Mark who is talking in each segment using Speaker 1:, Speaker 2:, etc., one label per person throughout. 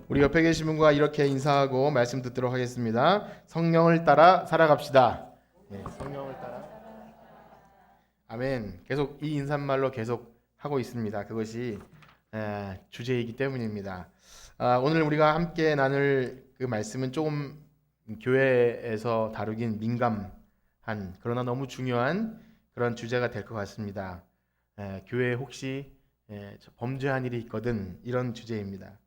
Speaker 1: 우리 옆에 계신 분과 이렇게 인사하고 말씀 듣도록 하겠습니다. 성령을 따라 살아갑시다. 네, 성령을 따라. 아멘. 계속 이 인사말로 계속 하고 있습니다. 그것이 주제이기 때문입니다. 오늘 우리가 함께 나눌 그 말씀은 조금 교회에서 다루긴 민감한 그러나 너무 중요한 그런 주제가 될 것 같습니다. 교회에 혹시 범죄한 일이 있거든, 이런 주제입니다.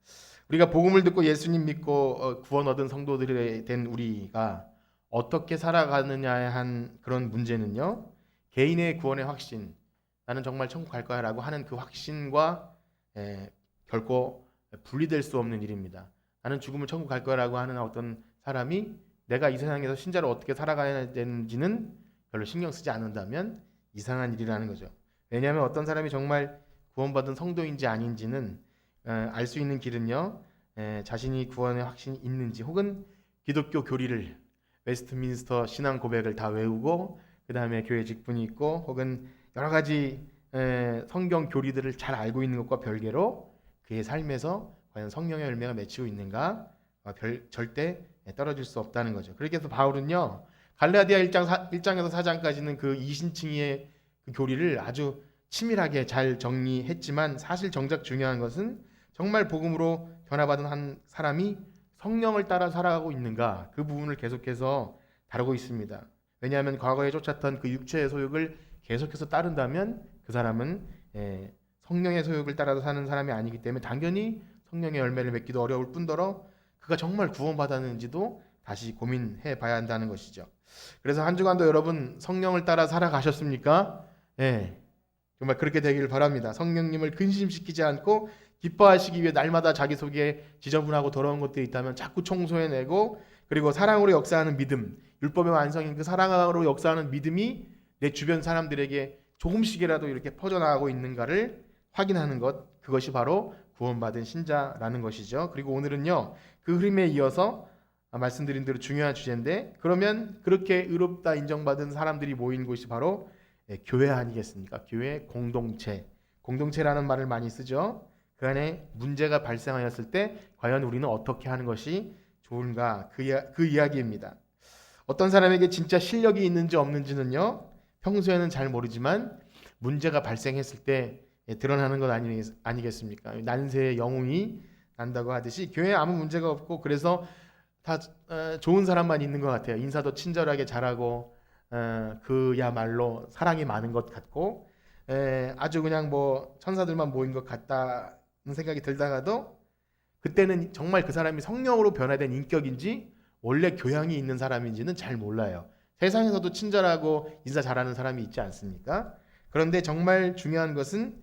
Speaker 1: 우리가 복음을 듣고 예수님 믿고 구원 얻은 성도들이 된 우리가 어떻게 살아가느냐에 한 그런 문제는요, 개인의 구원의 확신, 나는 정말 천국 갈 거야 라고 하는 그 확신과 결코 분리될 수 없는 일입니다. 나는 죽으면 천국 갈 거야 라고 하는 어떤 사람이 내가 이 세상에서 신자로 어떻게 살아가야 되는지는 별로 신경 쓰지 않는다면 이상한 일이라는 거죠. 왜냐하면 어떤 사람이 정말 구원받은 성도인지 아닌지는 알 수 있는 길은요, 자신이 구원의 확신이 있는지, 혹은 기독교 교리를, 웨스트민스터 신앙 고백을 다 외우고 그 다음에 교회 직분이 있고 혹은 여러 가지 성경 교리들을 잘 알고 있는 것과 별개로 그의 삶에서 과연 성령의 열매가 맺히고 있는가 절대 떨어질 수 없다는 거죠. 그렇게 해서 바울은요, 갈라디아 1장에서 4장까지는 그 이신칭의의 그 교리를 아주 치밀하게 잘 정리했지만, 사실 정작 중요한 것은 정말 복음으로 변화받은 한 사람이 성령을 따라 살아가고 있는가, 그 부분을 계속해서 다루고 있습니다. 왜냐하면 과거에 쫓았던 그 육체의 소욕을 계속해서 따른다면 그 사람은 성령의 소욕을 따라서 사는 사람이 아니기 때문에 당연히 성령의 열매를 맺기도 어려울 뿐더러 그가 정말 구원받았는지도 다시 고민해 봐야 한다는 것이죠. 그래서 한 주간도 여러분 성령을 따라 살아가셨습니까? 정말 그렇게 되기를 바랍니다. 성령님을 근심시키지 않고 기뻐하시기 위해 날마다 자기 속에 지저분하고 더러운 것들이 있다면 자꾸 청소해내고, 그리고 사랑으로 역사하는 믿음, 율법의 완성인 그 사랑으로 역사하는 믿음이 내 주변 사람들에게 조금씩이라도 이렇게 퍼져나가고 있는가를 확인하는 것, 그것이 바로 구원받은 신자라는 것이죠. 그리고 오늘은요, 그 흐름에 이어서 말씀드린 대로 중요한 주제인데, 그러면 그렇게 의롭다 인정받은 사람들이 모인 곳이 바로 교회 아니겠습니까? 교회 공동체. 공동체라는 말을 많이 쓰죠. 그 안에 문제가 발생하였을 때 과연 우리는 어떻게 하는 것이 좋은가, 그 이야기입니다. 어떤 사람에게 진짜 실력이 있는지 없는지는요, 평소에는 잘 모르지만 문제가 발생했을 때 드러나는 것 아니겠습니까? 난세의 영웅이 난다고 하듯이 교회에 아무 문제가 없고 그래서 다 좋은 사람만 있는 것 같아요. 인사도 친절하게 잘하고 그야말로 사랑이 많은 것 같고 아주 그냥 뭐 천사들만 모인 것 같다는 생각이 들다가도, 그때는 정말 그 사람이 성령으로 변화된 인격인지 원래 교양이 있는 사람인지는 잘 몰라요. 세상에서도 친절하고 인사 잘하는 사람이 있지 않습니까? 그런데 정말 중요한 것은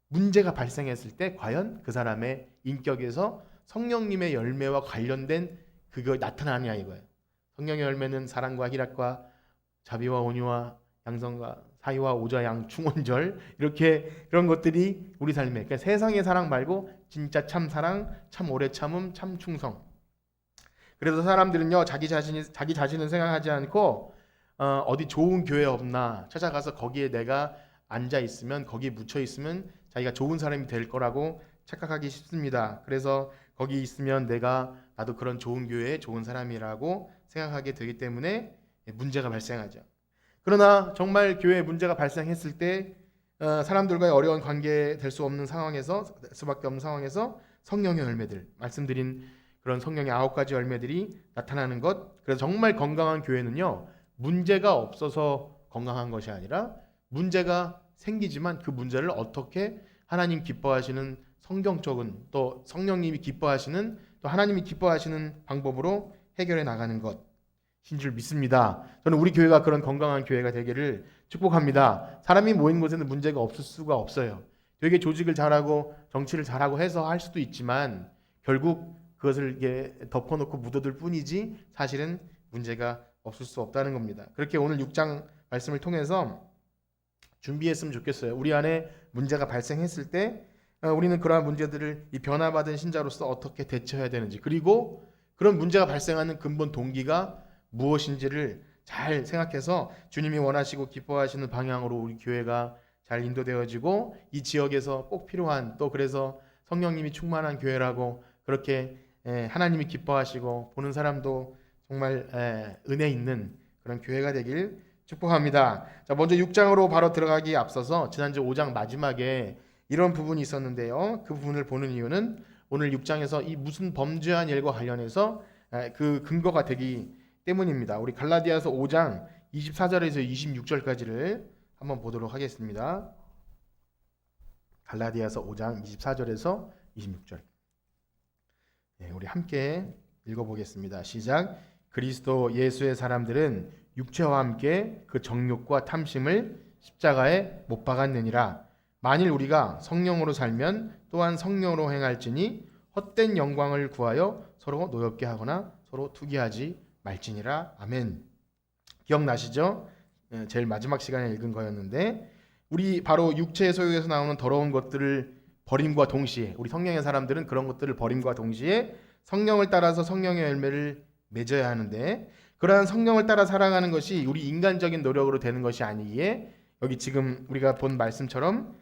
Speaker 1: 문제가 발생했을 때 과연 그 사람의 인격에서 성령님의 열매와 관련된 그거 나타나느냐 이거예요. 성령의 열매는 사랑과 희락과 자비와 온유와 양성과 사유와 오자 양 충원절, 이렇게 그런 것들이 우리 삶에, 그러니까 세상의 사랑 말고 진짜 참 사랑, 참 오래 참음, 참 충성. 그래서 사람들은요, 자기 자신을 생각하지 않고 어디 좋은 교회 없나 찾아가서 거기에 내가 앉아 있으면, 거기에 묻혀 있으면 자기가 좋은 사람이 될 거라고 착각하기 쉽습니다. 그래서 거기 있으면 나도 그런 좋은 교회에 좋은 사람이라고 생각하게 되기 때문에 문제가 발생하죠. 그러나 정말 교회에 문제가 발생했을 때 사람들과의 어려운 관계 될 수 없는 상황에서, 수밖에 없는 상황에서 성령의 열매들, 말씀드린 그런 성령의 9가지 열매들이 나타나는 것. 그래서 정말 건강한 교회는요, 문제가 없어서 건강한 것이 아니라 문제가 생기지만 그 문제를 어떻게 하나님 기뻐하시는 성경적인, 또 성령님이 기뻐하시는, 또 하나님이 기뻐하시는 방법으로 해결해 나가는 것인 줄 믿습니다. 저는 우리 교회가 그런 건강한 교회가 되기를 축복합니다. 사람이 모인 곳에는 문제가 없을 수가 없어요. 되게 조직을 잘하고 정치를 잘하고 해서 할 수도 있지만 결국 그것을 이게 덮어놓고 묻어둘 뿐이지 사실은 문제가 없을 수 없다는 겁니다. 그렇게 오늘 6장 말씀을 통해서 준비했으면 좋겠어요. 우리 안에 문제가 발생했을 때 우리는 그러한 문제들을 이 변화받은 신자로서 어떻게 대처해야 되는지, 그리고 그런 문제가 발생하는 근본 동기가 무엇인지를 잘 생각해서 주님이 원하시고 기뻐하시는 방향으로 우리 교회가 잘 인도되어지고 이 지역에서 꼭 필요한, 또 그래서 성령님이 충만한 교회라고 그렇게 하나님이 기뻐하시고 보는 사람도 정말 은혜 있는 그런 교회가 되길 축복합니다. 자, 먼저 6장으로 바로 들어가기에 앞서서 지난주 5장 마지막에 이런 부분이 있었는데요. 그 부분을 보는 이유는 오늘 6장에서 이 무슨 범죄한 일과 관련해서 그 근거가 되기 때문입니다. 우리 갈라디아서 5장 24절에서 26절까지를 한번 보도록 하겠습니다. 갈라디아서 5장 24절에서 26절. 우리 함께 읽어보겠습니다. 시작. 그리스도 예수의 사람들은 육체와 함께 그 정욕과 탐심을 십자가에 못 박았느니라. 만일 우리가 성령으로 살면 또한 성령으로 행할지니 헛된 영광을 구하여 서로 노엽게 하거나 서로 투기하지 말지니라. 아멘. 기억나시죠? 제일 마지막 시간에 읽은 거였는데 우리 바로 육체의 소욕에서 나오는 더러운 것들을 버림과 동시에 우리 성령의 사람들은 그런 것들을 버림과 동시에 성령을 따라서 성령의 열매를 맺어야 하는데 그러한 성령을 따라 살아가는 것이 우리 인간적인 노력으로 되는 것이 아니기에 여기 지금 우리가 본 말씀처럼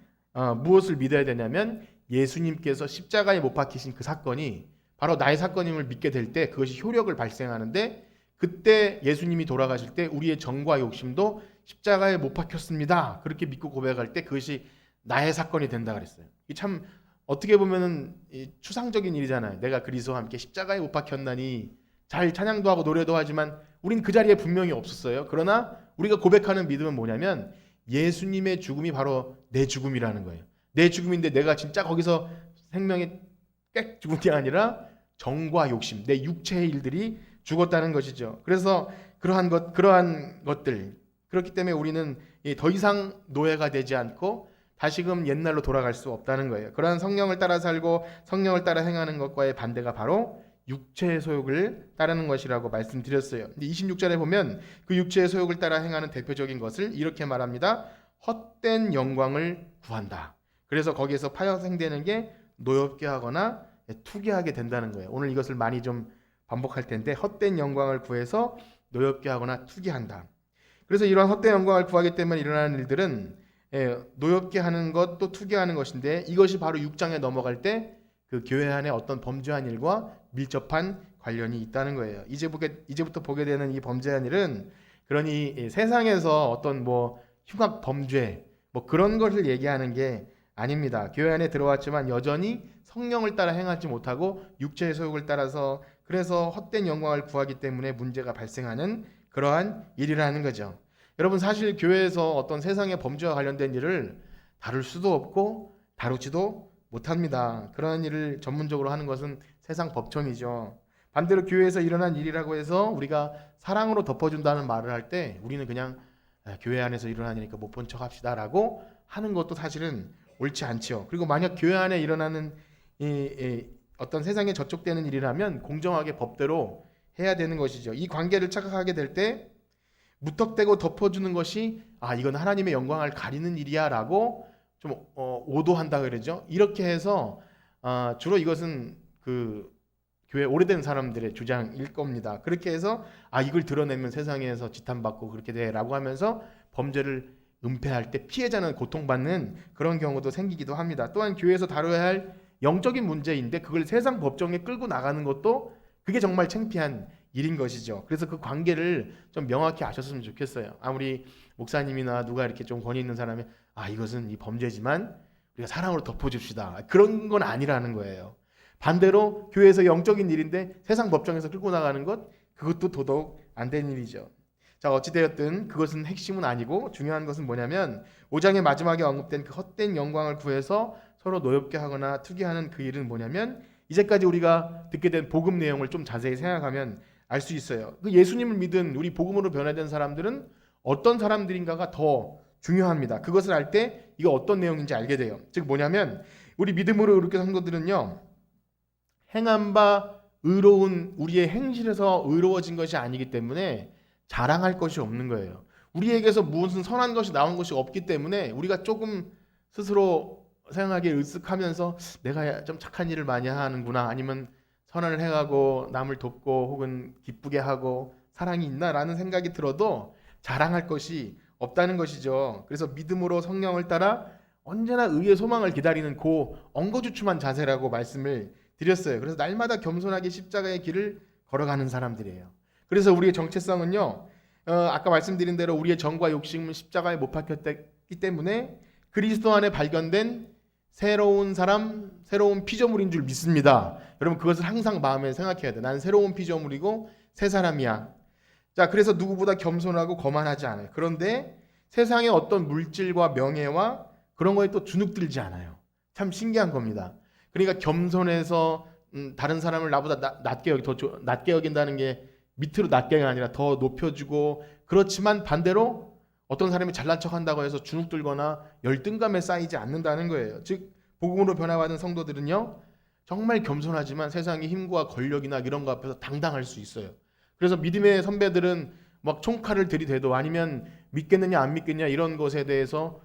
Speaker 1: 무엇을 믿어야 되냐면 예수님께서 십자가에 못 박히신 그 사건이 바로 나의 사건임을 믿게 될 때 그것이 효력을 발생하는데 그때 예수님이 돌아가실 때 우리의 정과 욕심도 십자가에 못 박혔습니다. 그렇게 믿고 고백할 때 그것이 나의 사건이 된다 그랬어요. 이 참 어떻게 보면은 추상적인 일이잖아요. 내가 그리스도와 함께 십자가에 못 박혔나니 잘 찬양도 하고 노래도 하지만 우린 그 자리에 분명히 없었어요. 그러나 우리가 고백하는 믿음은 뭐냐면 예수님의 죽음이 바로 내 죽음이라는 거예요. 내 죽음인데 내가 진짜 거기서 생명이 꽥 죽은 게 아니라 정과 욕심, 내 육체의 일들이 죽었다는 것이죠. 그래서 그러한 것들 그렇기 때문에 우리는 더 이상 노예가 되지 않고 다시금 옛날로 돌아갈 수 없다는 거예요. 그러한 성령을 따라 살고 성령을 따라 행하는 것과의 반대가 바로 육체의 소욕을 따르는 것이라고 말씀드렸어요. 26절에 보면 그 육체의 소욕을 따라 행하는 대표적인 것을 이렇게 말합니다. 헛된 영광을 구한다. 그래서 거기에서 파생되는 게 노엽게 하거나 투기하게 된다는 거예요. 오늘 이것을 많이 좀 반복할 텐데 헛된 영광을 구해서 노엽게 하거나 투기한다. 그래서 이러한 헛된 영광을 구하기 때문에 일어나는 일들은 노엽게 하는 것 또 투기하는 것인데 이것이 바로 6장에 넘어갈 때 그 교회 안에 어떤 범죄한 일과 밀접한 관련이 있다는 거예요. 이제부터 보게 되는 이 범죄한 일은 그러니 세상에서 어떤 흉악 범죄 그런 것을 얘기하는 게 아닙니다. 교회 안에 들어왔지만 여전히 성령을 따라 행하지 못하고 육체의 소욕을 따라서 그래서 헛된 영광을 구하기 때문에 문제가 발생하는 그러한 일이라는 거죠. 여러분 사실 교회에서 어떤 세상의 범죄와 관련된 일을 다룰 수도 없고 다루지도 못합니다. 그러한 일을 전문적으로 하는 것은 세상 법정이죠. 반대로 교회에서 일어난 일이라고 해서 우리가 사랑으로 덮어준다는 말을 할 때 우리는 그냥 교회 안에서 일어난 일이니까 못 본 척 합시다라고 하는 것도 사실은 옳지 않죠. 그리고 만약 교회 안에 일어나는 어떤 세상에 저촉되는 일이라면 공정하게 법대로 해야 되는 것이죠. 이 관계를 착각하게 될 때 무턱대고 덮어주는 것이 이건 하나님의 영광을 가리는 일이야 라고 좀 오도한다 그러죠. 이렇게 해서 주로 이것은 그 교회 오래된 사람들의 주장일 겁니다. 그렇게 해서 이걸 드러내면 세상에서 지탄받고 그렇게 돼 라고 하면서 범죄를 은폐할 때 피해자는 고통받는 그런 경우도 생기기도 합니다. 또한 교회에서 다뤄야 할 영적인 문제인데 그걸 세상 법정에 끌고 나가는 것도 그게 정말 창피한 일인 것이죠. 그래서 그 관계를 좀 명확히 아셨으면 좋겠어요. 아무리 목사님이나 누가 이렇게 좀 권위 있는 사람이 이것은 이 범죄지만 우리가 사랑으로 덮어줍시다. 그런 건 아니라는 거예요. 반대로 교회에서 영적인 일인데 세상 법정에서 끌고 나가는 그것도 더더욱 안 되는 일이죠. 자, 어찌되었든 그것은 핵심은 아니고 중요한 것은 뭐냐면 5장의 마지막에 언급된 그 헛된 영광을 구해서 서로 노엽게 하거나 투기하는 그 일은 뭐냐면 이제까지 우리가 듣게 된 복음 내용을 좀 자세히 생각하면 알 수 있어요. 그 예수님을 믿은 우리 복음으로 변화된 사람들은 어떤 사람들인가가 더 중요합니다. 그것을 알 때 이거 어떤 내용인지 알게 돼요. 즉 뭐냐면 우리 믿음으로 이렇게 성도들은요. 행한 바 의로운 우리의 행실에서 의로워진 것이 아니기 때문에 자랑할 것이 없는 거예요. 우리에게서 무슨 선한 것이 나온 것이 없기 때문에 우리가 조금 스스로 생각하기에 으쓱하면서 내가 좀 착한 일을 많이 하는구나 아니면 선을 행하고 남을 돕고 혹은 기쁘게 하고 사랑이 있나라는 생각이 들어도 자랑할 것이 없다는 것이죠. 그래서 믿음으로 성령을 따라 언제나 의의 소망을 기다리는 그 엉거주춤한 자세라고 말씀을 드렸어요. 그래서 날마다 겸손하게 십자가의 길을 걸어가는 사람들이에요. 그래서 우리의 정체성은요, 아까 말씀드린 대로 우리의 정과 욕심은 십자가에 못 박혔기 때문에 그리스도 안에 발견된 새로운 사람, 새로운 피조물인 줄 믿습니다. 여러분 그것을 항상 마음에 생각해야 돼. 난 새로운 피조물이고 새 사람이야. 자, 그래서 누구보다 겸손하고 거만하지 않아요. 그런데 세상의 어떤 물질과 명예와 그런 거에 또 주눅들지 않아요. 참 신기한 겁니다. 그러니까 겸손해서 다른 사람을 나보다 낮게 여긴다는 게 밑으로 낮게가 아니라 더 높여주고, 그렇지만 반대로 어떤 사람이 잘난 척한다고 해서 주눅들거나 열등감에 쌓이지 않는다는 거예요. 즉 복음으로 변화받은 성도들은요, 정말 겸손하지만 세상의 힘과 권력이나 이런 거 앞에서 당당할 수 있어요. 그래서 믿음의 선배들은 막 총칼을 들이대도 아니면 믿겠느냐 안 믿겠냐 이런 것에 대해서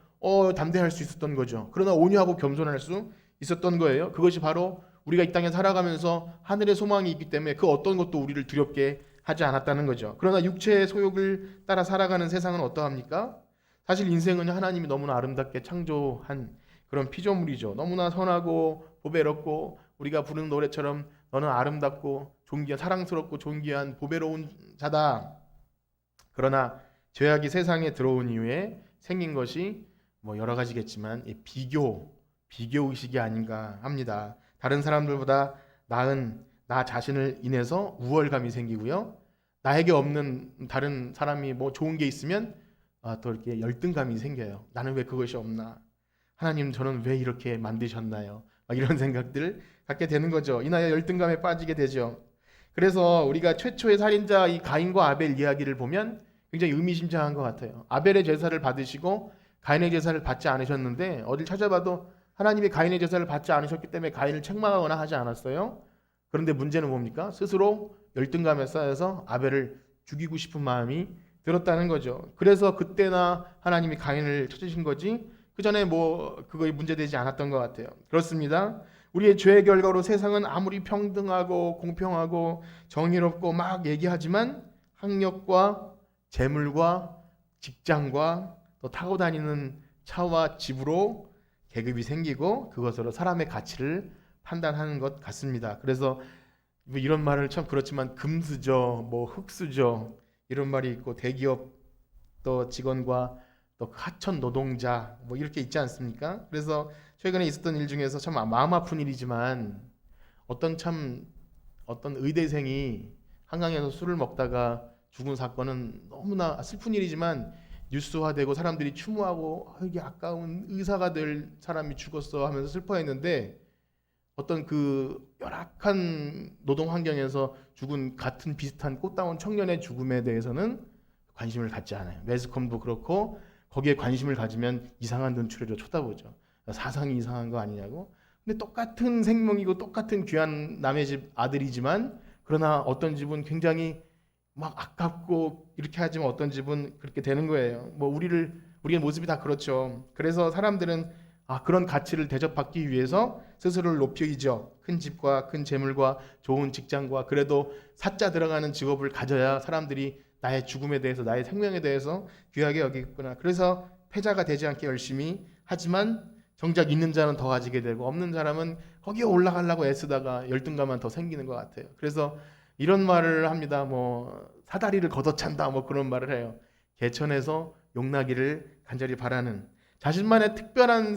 Speaker 1: 담대할 수 있었던 거죠. 그러나 온유하고 겸손할 수 있었던 거예요. 그것이 바로 우리가 이 땅에 살아가면서 하늘의 소망이 있기 때문에 그 어떤 것도 우리를 두렵게 하지 않았다는 거죠. 그러나 육체의 소욕을 따라 살아가는 세상은 어떠합니까? 사실 인생은 하나님이 너무나 아름답게 창조한 그런 피조물이죠. 너무나 선하고 보배롭고 우리가 부르는 노래처럼 너는 아름답고 존귀한, 사랑스럽고 존귀한 보배로운 자다. 그러나 죄악이 세상에 들어온 이후에 생긴 것이 뭐 여러 가지겠지만 비교 의식이 아닌가 합니다. 다른 사람들보다 나은 나 자신을 인해서 우월감이 생기고요. 나에게 없는 다른 사람이 뭐 좋은 게 있으면 또 이렇게 열등감이 생겨요. 나는 왜 그것이 없나? 하나님 저는 왜 이렇게 만드셨나요? 막 이런 생각들을 갖게 되는 거죠. 이나여 열등감에 빠지게 되죠. 그래서 우리가 최초의 살인자 이 가인과 아벨 이야기를 보면 굉장히 의미심장한 것 같아요. 아벨의 제사를 받으시고 가인의 제사를 받지 않으셨는데 어딜 찾아봐도 하나님이 가인의 제사를 받지 않으셨기 때문에 가인을 책망하거나 하지 않았어요. 그런데 문제는 뭡니까? 스스로 열등감에 쌓여서 아벨을 죽이고 싶은 마음이 들었다는 거죠. 그래서 그때나 하나님이 가인을 찾으신 거지 그 전에 뭐 그거 문제되지 않았던 것 같아요. 그렇습니다. 우리의 죄의 결과로 세상은 아무리 평등하고 공평하고 정의롭고 막 얘기하지만 학력과 재물과 직장과 또 타고 다니는 차와 집으로 계급이 생기고 그것으로 사람의 가치를 판단하는 것 같습니다. 그래서 뭐 이런 말을 참 그렇지만 금수저, 뭐 흙수저 이런 말이 있고 대기업 또 직원과 또 하천 노동자 뭐 이렇게 있지 않습니까? 그래서 최근에 있었던 일 중에서 참 마음 아픈 일이지만 어떤 의대생이 한강에서 술을 먹다가 죽은 사건은 너무나 슬픈 일이지만 뉴스화되고 사람들이 추모하고 이게 아까운 의사가 될 사람이 죽었어 하면서 슬퍼했는데 어떤 그 열악한 노동 환경에서 죽은 같은 비슷한 꽃다운 청년의 죽음에 대해서는 관심을 갖지 않아요. 매스컴도 그렇고 거기에 관심을 가지면 이상한 눈초리로 쳐다보죠. 사상이 이상한 거 아니냐고. 근데 똑같은 생명이고 똑같은 귀한 남의 집 아들이지만 그러나 어떤 집은 굉장히 막 아깝고 이렇게 하지만 어떤 집은 그렇게 되는 거예요. 뭐 우리의 모습이 다 그렇죠. 그래서 사람들은 그런 가치를 대접받기 위해서 스스로를 높이죠. 큰 집과 큰 재물과 좋은 직장과 그래도 사자 들어가는 직업을 가져야 사람들이 나의 죽음에 대해서 나의 생명에 대해서 귀하게 여기겠구나. 그래서 패자가 되지 않게 열심히 하지만 정작 있는 자는 더 가지게 되고 없는 사람은 거기에 올라가려고 애쓰다가 열등감만 더 생기는 것 같아요. 그래서 이런 말을 합니다. 뭐 사다리를 걷어찬다 뭐 그런 말을 해요. 개천에서 용나기를 간절히 바라는 자신만의 특별한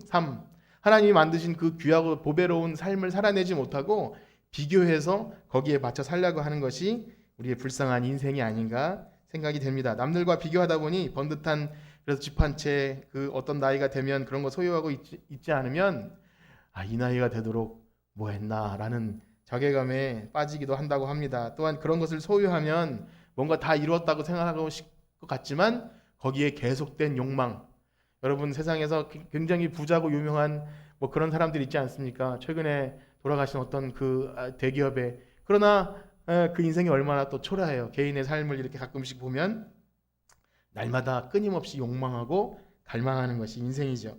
Speaker 1: 삶 하나님이 만드신 그 귀하고 보배로운 삶을 살아내지 못하고 비교해서 거기에 맞춰 살려고 하는 것이 우리의 불쌍한 인생이 아닌가 생각이 됩니다. 남들과 비교하다 보니 번듯한 그래서 집 한 채 그 어떤 나이가 되면 그런 거 소유하고 있지 않으면 이 나이가 되도록 뭐 했나라는 자괴감에 빠지기도 한다고 합니다. 또한 그런 것을 소유하면 뭔가 다 이루었다고 생각하고 싶을 것 같지만 거기에 계속된 욕망. 여러분 세상에서 굉장히 부자고 유명한 뭐 그런 사람들이 있지 않습니까? 최근에 돌아가신 어떤 그 대기업에 그러나 그 인생이 얼마나 또 초라해요. 개인의 삶을 이렇게 가끔씩 보면 날마다 끊임없이 욕망하고 갈망하는 것이 인생이죠.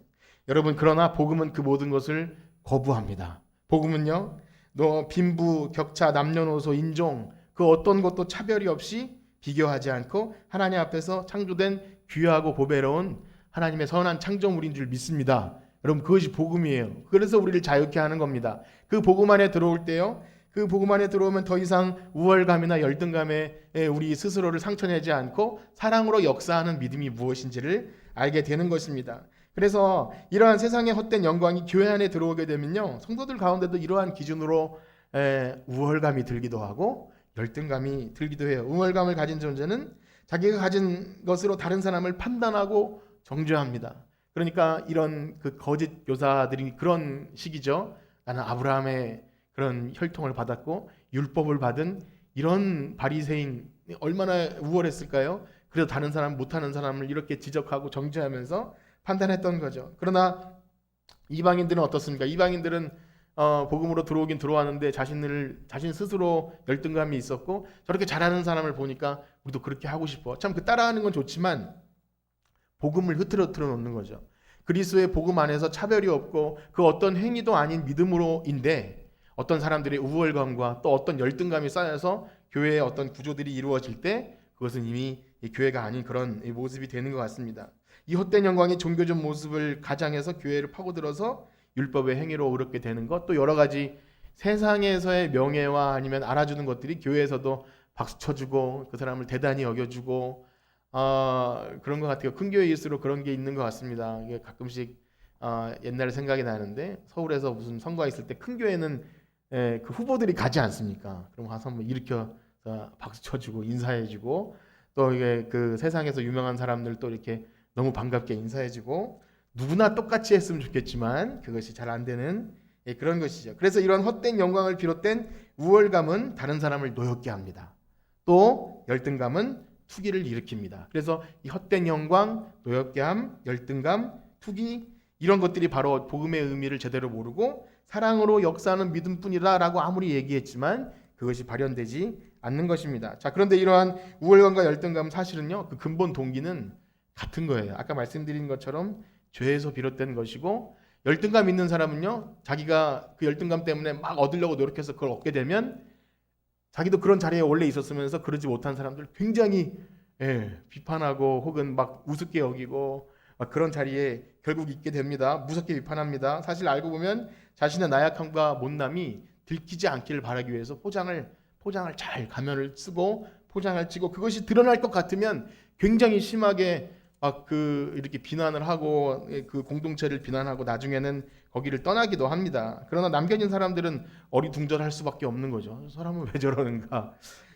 Speaker 1: 여러분 그러나 복음은 그 모든 것을 거부합니다. 복음은요, 너 빈부, 격차, 남녀노소, 인종 그 어떤 것도 차별이 없이 비교하지 않고 하나님 앞에서 창조된 귀하고 보배로운 하나님의 선한 창조물인 줄 믿습니다. 여러분 그것이 복음이에요. 그래서 우리를 자유케 하는 겁니다. 그 복음 안에 들어올 때요. 그 복음 안에 들어오면 더 이상 우월감이나 열등감에 우리 스스로를 상처내지 않고 사랑으로 역사하는 믿음이 무엇인지를 알게 되는 것입니다. 그래서 이러한 세상의 헛된 영광이 교회 안에 들어오게 되면요. 성도들 가운데도 이러한 기준으로 우월감이 들기도 하고 열등감이 들기도 해요. 우월감을 가진 존재는 자기가 가진 것으로 다른 사람을 판단하고 정죄합니다. 그러니까 이런 그 거짓 교사들이 그런 식이죠. 나는 아브라함의 그런 혈통을 받았고 율법을 받은 이런 바리새인 얼마나 우월했을까요? 그래서 다른 사람 못하는 사람을 이렇게 지적하고 정죄하면서 판단했던 거죠. 그러나 이방인들은 어떻습니까? 이방인들은 복음으로 들어오긴 들어왔는데 자신 스스로 열등감이 있었고 저렇게 잘하는 사람을 보니까 우리도 그렇게 하고 싶어. 참 그 따라하는 건 좋지만 복음을 흐트러 놓는 거죠. 그리스도의 복음 안에서 차별이 없고 그 어떤 행위도 아닌 믿음으로인데 어떤 사람들의 우월감과 또 어떤 열등감이 쌓여서 교회의 어떤 구조들이 이루어질 때 그것은 이미 교회가 아닌 그런 모습이 되는 것 같습니다. 이 헛된 영광의 종교적 모습을 가장해서 교회를 파고들어서 율법의 행위로 어렵게 되는 것, 또 여러 가지 세상에서의 명예와 아니면 알아주는 것들이 교회에서도 박수 쳐주고 그 사람을 대단히 여겨주고 그런 것 같아요. 큰 교회일수록 그런 게 있는 것 같습니다. 이게 가끔씩 옛날에 생각이 나는데 서울에서 무슨 선거가 있을 때 큰 교회는 그 후보들이 가지 않습니까? 그럼 가서 뭐 일으켜 박수 쳐주고 인사해주고 또 이게 그 세상에서 유명한 사람들 또 이렇게 너무 반갑게 인사해주고 누구나 똑같이 했으면 좋겠지만 그것이 잘 안 되는 그런 것이죠. 그래서 이런 헛된 영광을 비롯된 우월감은 다른 사람을 노엽게 합니다. 또 열등감은 투기를 일으킵니다. 그래서 이 헛된 영광, 노엽게함, 열등감, 투기 이런 것들이 바로 복음의 의미를 제대로 모르고 사랑으로 역사하는 믿음뿐이라라고 아무리 얘기했지만 그것이 발현되지 않는 것입니다. 자, 그런데 이러한 우월감과 열등감 사실은요. 그 근본 동기는 같은 거예요. 아까 말씀드린 것처럼 죄에서 비롯된 것이고 열등감 있는 사람은요. 자기가 그 열등감 때문에 막 얻으려고 노력해서 그걸 얻게 되면 자기도 그런 자리에 원래 있었으면서 그러지 못한 사람들 굉장히 비판하고 혹은 막 우습게 여기고 막 그런 자리에 결국 있게 됩니다. 무섭게 비판합니다. 사실 알고 보면 자신의 나약함과 못남이 들키지 않기를 바라기 위해서 포장을 잘 가면을 쓰고 포장을 치고 그것이 드러날 것 같으면 굉장히 심하게 막 이렇게 비난을 하고 그 공동체를 비난하고 나중에는 거기를 떠나기도 합니다. 그러나 남겨진 사람들은 어리둥절할 수밖에 없는 거죠. 저 사람은 왜 저러는가?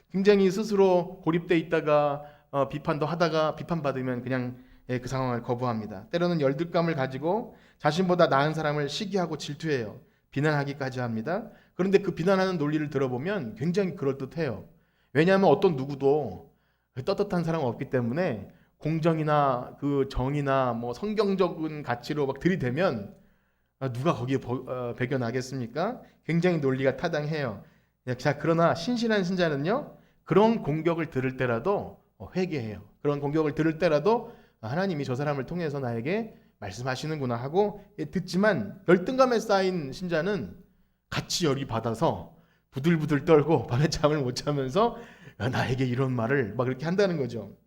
Speaker 1: 굉장히 스스로 고립돼 있다가 비판도 하다가 비판받으면 그냥 그 상황을 거부합니다. 때로는 열등감을 가지고 자신보다 나은 사람을 시기하고 질투해요. 비난하기까지 합니다. 그런데 그 비난하는 논리를 들어보면 굉장히 그럴듯해요. 왜냐하면 어떤 누구도 떳떳한 사람은 없기 때문에 공정이나 그 정의나 뭐 성경적인 가치로 막 들이대면 누가 거기에 배겨나겠습니까? 굉장히 논리가 타당해요. 자, 그러나 신실한 신자는요, 그런 공격을 들을 때라도 회개해요. 그런 공격을 들을 때라도 하나님이 저 사람을 통해서 나에게 말씀하시는구나 하고 듣지만 열등감에 쌓인 신자는 같이 열이 받아서 부들부들 떨고 밤에 잠을 못 자면서 나에게 이런 말을 막 이렇게 한다는 거죠.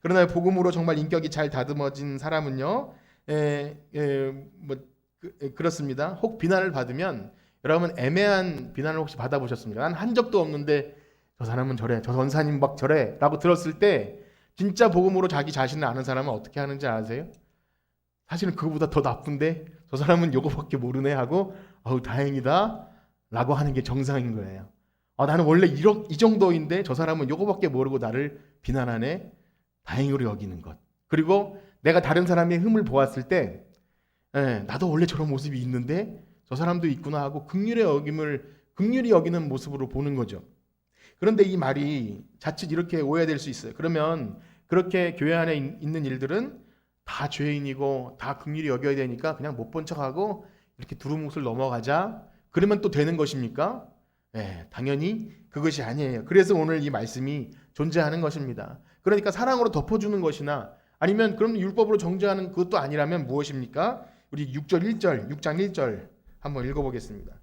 Speaker 1: 그러나 복음으로 정말 인격이 잘 다듬어진 사람은요, 그렇습니다. 혹 비난을 받으면 여러분 애매한 비난을 혹시 받아보셨습니까? 난 한 적도 없는데 저 사람은 저래, 저 전사님 막 저래 라고 들었을 때 진짜 복음으로 자기 자신을 아는 사람은 어떻게 하는지 아세요? 사실은 그거보다 더 나쁜데 저 사람은 요거밖에 모르네 하고 다행이다 라고 하는 게 정상인 거예요. 나는 원래 이 정도인데 저 사람은 요거밖에 모르고 나를 비난하네. 다행으로 여기는 것. 그리고 내가 다른 사람의 흠을 보았을 때 나도 원래 저런 모습이 있는데 저 사람도 있구나 하고 긍휼히 여기는 모습으로 보는 거죠. 그런데 이 말이 자칫 이렇게 오해될 수 있어요. 그러면 그렇게 교회 안에 있는 일들은 다 죄인이고 다 긍휼히 여겨야 되니까 그냥 못 본 척하고 이렇게 두루뭉술 넘어가자. 그러면 또 되는 것입니까? 당연히 그것이 아니에요. 그래서 오늘 이 말씀이 존재하는 것입니다. 그러니까 사랑으로 덮어주는 것이나 아니면 그럼 율법으로 정죄하는 그것도 아니라면 무엇입니까? 우리 6장 1절 한번 읽어보겠습니다.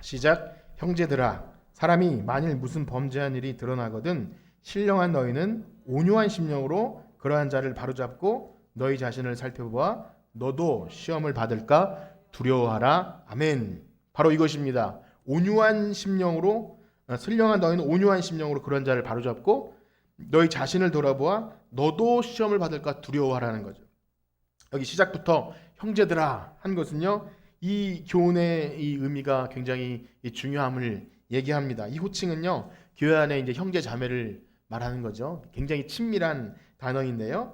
Speaker 1: 시작. 형제들아, 사람이 만일 무슨 범죄한 일이 드러나거든 신령한 너희는 온유한 심령으로 그러한 자를 바로잡고 너희 자신을 살펴보아 너도 시험을 받을까 두려워하라. 아멘. 바로 이것입니다. 온유한 심령으로 선량한 너희는 온유한 심령으로 그런 자를 바로잡고 너희 자신을 돌아보아 너도 시험을 받을까 두려워하라는 거죠. 여기 시작부터 형제들아 한 것은요, 이 교훈의 이 의미가 굉장히 이 중요함을 얘기합니다. 이 호칭은요, 교회 안에 이제 형제 자매를 말하는 거죠. 굉장히 친밀한 단어인데요.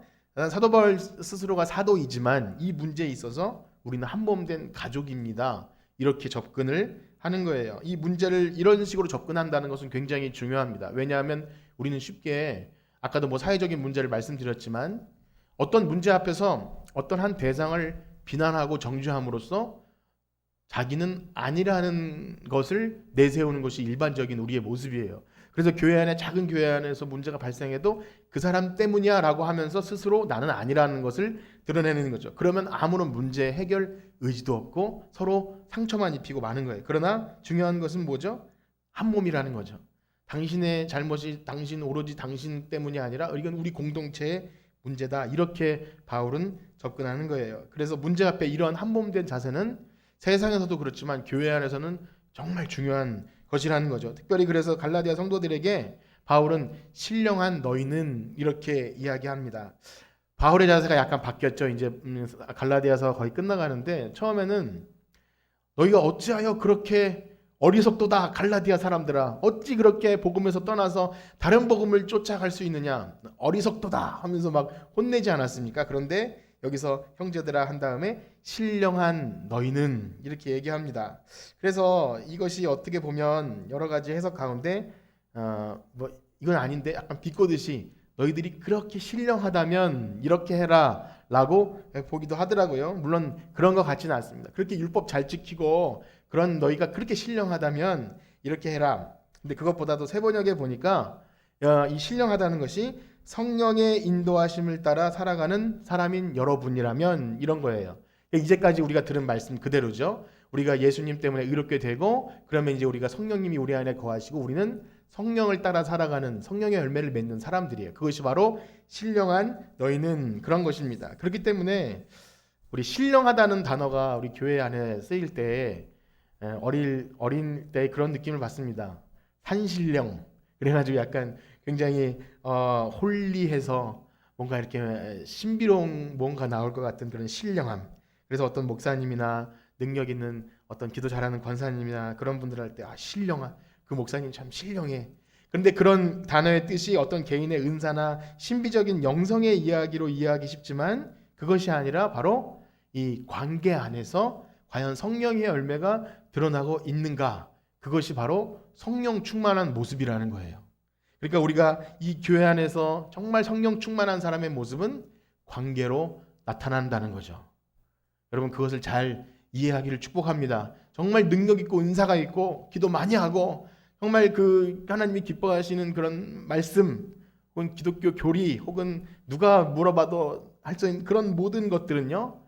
Speaker 1: 사도 바울 스스로가 사도이지만 이 문제에 있어서 우리는 한 몸 된 가족입니다. 이렇게 접근을 하는 거예요. 이 문제를 이런 식으로 접근한다는 것은 굉장히 중요합니다. 왜냐하면 우리는 쉽게 아까도 뭐 사회적인 문제를 말씀드렸지만 어떤 문제 앞에서 어떤 한 대상을 비난하고 정죄함으로써 자기는 아니라는 것을 내세우는 것이 일반적인 우리의 모습이에요. 그래서 교회 안에 작은 교회 안에서 문제가 발생해도 그 사람 때문이야 라고 하면서 스스로 나는 아니라는 것을 드러내는 거죠. 그러면 아무런 문제 해결 의지도 없고 서로 상처만 입히고 마는 거예요. 그러나 중요한 것은 뭐죠? 한 몸이라는 거죠. 당신의 잘못이 오로지 당신 때문이 아니라 이건 우리 공동체의 문제다. 이렇게 바울은 접근하는 거예요. 그래서 문제 앞에 이런 한 몸 된 자세는 세상에서도 그렇지만 교회 안에서는 정말 중요한 것이라는 거죠. 특별히 그래서 갈라디아 성도들에게 바울은 신령한 너희는 이렇게 이야기합니다. 바울의 자세가 약간 바뀌었죠. 이제 갈라디아서 거의 끝나가는데 처음에는 너희가 어찌하여 그렇게 어리석도다 갈라디아 사람들아, 어찌 그렇게 복음에서 떠나서 다른 복음을 쫓아갈 수 있느냐, 어리석도다 하면서 막 혼내지 않았습니까? 그런데 여기서 형제들아 한 다음에 신령한 너희는 이렇게 얘기합니다. 그래서 이것이 어떻게 보면 여러 가지 해석 가운데 뭐 이건 아닌데 약간 비꼬듯이 너희들이 그렇게 신령하다면 이렇게 해라 라고 보기도 하더라고요. 물론 그런 것 같지는 않습니다. 그렇게 율법 잘 지키고 그런 너희가 그렇게 신령하다면 이렇게 해라. 근데 그것보다도 세번역에 보니까 이 신령하다는 것이 성령의 인도하심을 따라 살아가는 사람인 여러분이라면 이런 거예요. 이제까지 우리가 들은 말씀 그대로죠. 우리가 예수님 때문에 의롭게 되고 그러면 이제 우리가 성령님이 우리 안에 거하시고 우리는 성령을 따라 살아가는 성령의 열매를 맺는 사람들이에요. 그것이 바로 신령한 너희는 그런 것입니다. 그렇기 때문에 우리 신령하다는 단어가 우리 교회 안에 쓰일 때 어린 때 그런 느낌을 받습니다. 산신령. 그래가지고 약간 굉장히 홀리해서 뭔가 이렇게 신비로운 뭔가 나올 것 같은 그런 신령함. 그래서 어떤 목사님이나 능력 있는 어떤 기도 잘하는 권사님이나 그런 분들 할 때 신령한 그 목사님 참 신령해. 그런데 그런 단어의 뜻이 어떤 개인의 은사나 신비적인 영성의 이야기로 이해하기 쉽지만 그것이 아니라 바로 이 관계 안에서 과연 성령의 열매가 드러나고 있는가, 그것이 바로 성령 충만한 모습이라는 거예요. 그러니까 우리가 이 교회 안에서 정말 성령 충만한 사람의 모습은 관계로 나타난다는 거죠. 여러분 그것을 잘 이해하기를 축복합니다. 정말 능력 있고 은사가 있고 기도 많이 하고 정말 그 하나님이 기뻐하시는 그런 말씀 혹은 기독교 교리 혹은 누가 물어봐도 할 수 있는 그런 모든 것들은요,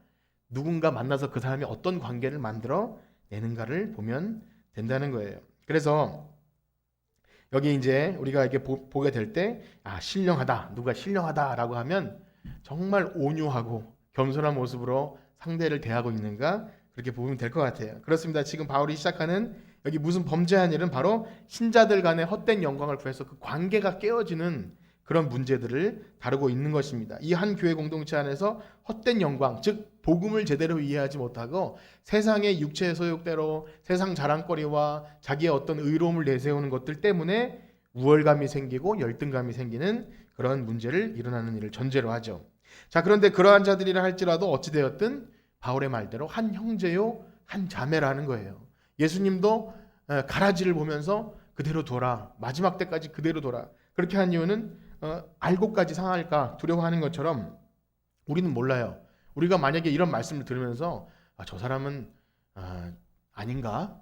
Speaker 1: 누군가 만나서 그 사람이 어떤 관계를 만들어 내는가를 보면 된다는 거예요. 그래서 여기 이제 우리가 이렇게 보게 될 때 신령하다, 누가 신령하다라고 하면 정말 온유하고 겸손한 모습으로 상대를 대하고 있는가, 그렇게 보면 될 것 같아요. 그렇습니다. 지금 바울이 시작하는 여기 무슨 범죄한 일은 바로 신자들 간의 헛된 영광을 구해서 그 관계가 깨어지는 그런 문제들을 다루고 있는 것입니다. 이 한 교회 공동체 안에서 헛된 영광, 즉 복음을 제대로 이해하지 못하고 세상의 육체의 소욕대로 세상 자랑거리와 자기의 어떤 의로움을 내세우는 것들 때문에 우월감이 생기고 열등감이 생기는 그런 문제를 일어나는 일을 전제로 하죠. 자, 그런데 그러한 자들이라 할지라도 어찌되었든 바울의 말대로 한 형제요 한 자매라는 거예요. 예수님도 가라지를 보면서 그대로 둬라, 마지막 때까지 그대로 둬라, 그렇게 한 이유는 알고까지 상할까 두려워하는 것처럼 우리는 몰라요. 우리가 만약에 이런 말씀을 들으면서 저 사람은 아닌가?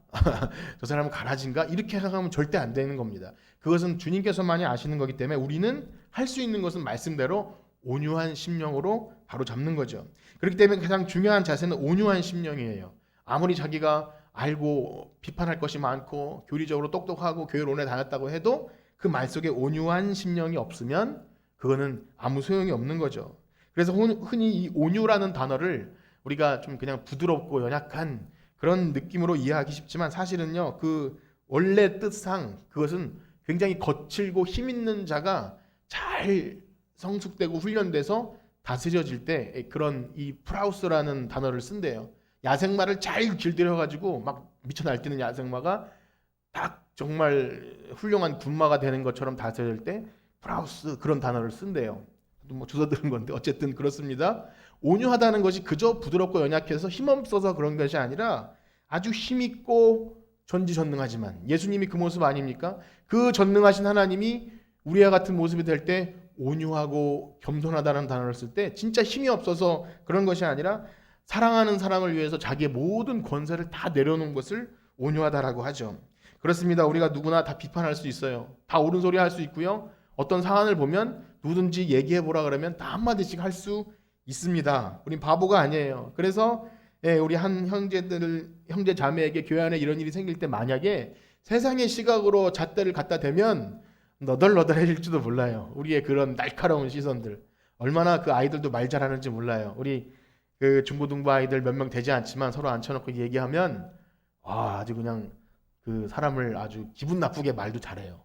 Speaker 1: 저 사람은 가라지인가? 이렇게 생각하면 절대 안 되는 겁니다. 그것은 주님께서만이 아시는 거기 때문에 우리는 할 수 있는 것은 말씀대로 온유한 심령으로 바로 잡는 거죠. 그렇기 때문에 가장 중요한 자세는 온유한 심령이에요. 아무리 자기가 알고 비판할 것이 많고 교리적으로 똑똑하고 교회를 오래 다녔다고 해도 그 말 속에 온유한 심령이 없으면 그거는 아무 소용이 없는 거죠. 그래서 흔히 이 온유라는 단어를 우리가 좀 그냥 부드럽고 연약한 그런 느낌으로 이해하기 쉽지만 사실은요, 그 원래 뜻상 그것은 굉장히 거칠고 힘 있는 자가 잘 성숙되고 훈련돼서 다스려질 때 그런 이 프라우스라는 단어를 쓴대요. 야생마를 잘 길들여 가지고 막 미쳐 날뛰는 야생마가 딱 정말 훌륭한 군마가 되는 것처럼 다스릴 때 프라우스 그런 단어를 쓴대요. 뭐 주워 들은 건데 어쨌든 그렇습니다. 온유하다는 것이 그저 부드럽고 연약해서 힘없어서 그런 것이 아니라 아주 힘있고 전지전능하지만 예수님이 그 모습 아닙니까? 그 전능하신 하나님이 우리와 같은 모습이 될 때 온유하고 겸손하다는 단어를 쓸 때 진짜 힘이 없어서 그런 것이 아니라 사랑하는 사람을 위해서 자기의 모든 권세를 다 내려놓은 것을 온유하다라고 하죠. 그렇습니다. 우리가 누구나 다 비판할 수 있어요. 다 옳은 소리 할 수 있고요. 어떤 상황을 보면 누구든지 얘기해 보라 그러면 다 한마디씩 할 수 있습니다. 우린 바보가 아니에요. 그래서 우리 한 형제 자매에게 교회 안에 이런 일이 생길 때 만약에 세상의 시각으로 잣대를 갖다 대면 너덜너덜해질지도 몰라요. 우리의 그런 날카로운 시선들. 얼마나 그 아이들도 말 잘하는지 몰라요. 우리 그 중고등부 아이들 몇 명 되지 않지만 서로 앉혀놓고 얘기하면 아주 그냥 그 사람을 아주 기분 나쁘게 말도 잘해요.